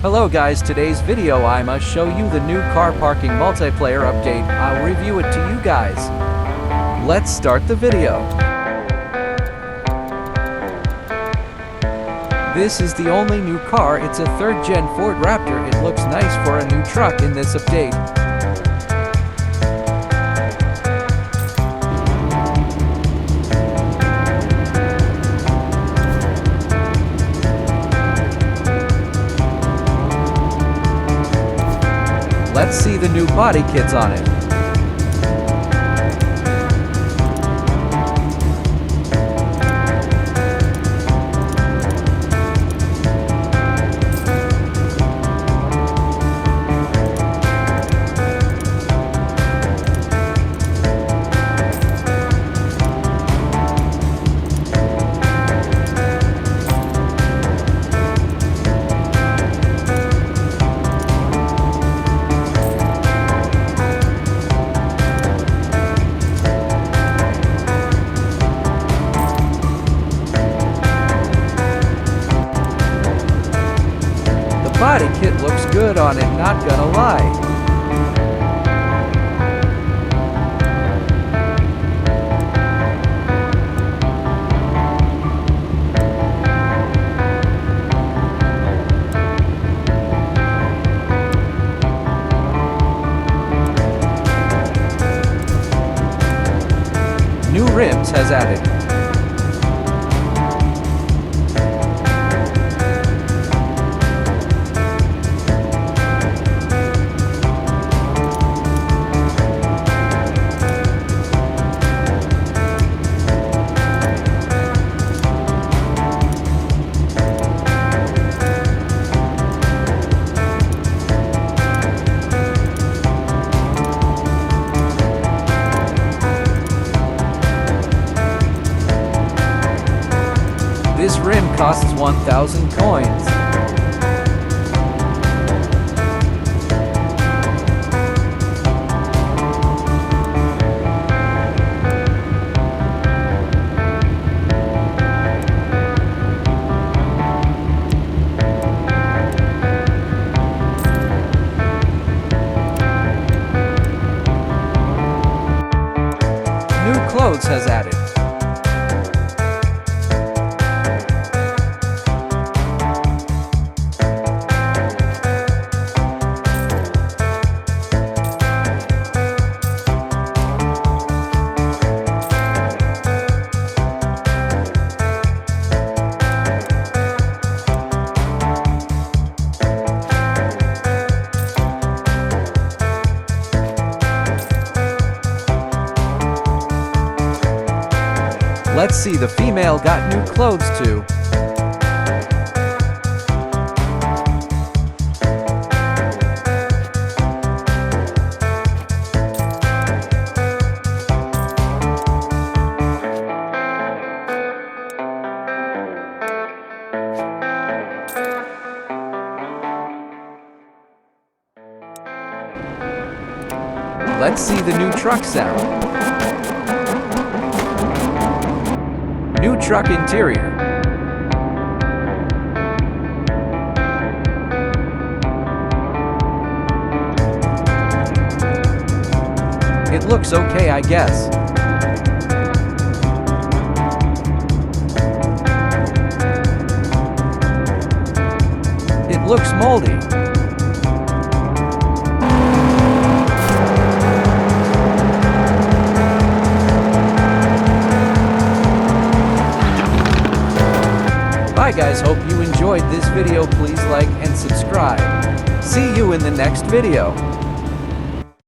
Hello guys, today's video I must show you the new car parking multiplayer update. I'll review it to you guys. Let's start the video. This is the only new car. It's a 3rd gen Ford Raptor. It looks nice for a new truck in this update. Let's see the new body kits on it. Body kit looks good on it, not gonna lie. New rims has added. This rim costs 1,000 coins. New clothes has added. Let's see, the female got new clothes too. Let's see the new truck sound. New truck interior. It looks okay, I guess. It looks moldy. Bye guys, hope you enjoyed this video. Please like and subscribe. See you in the next video.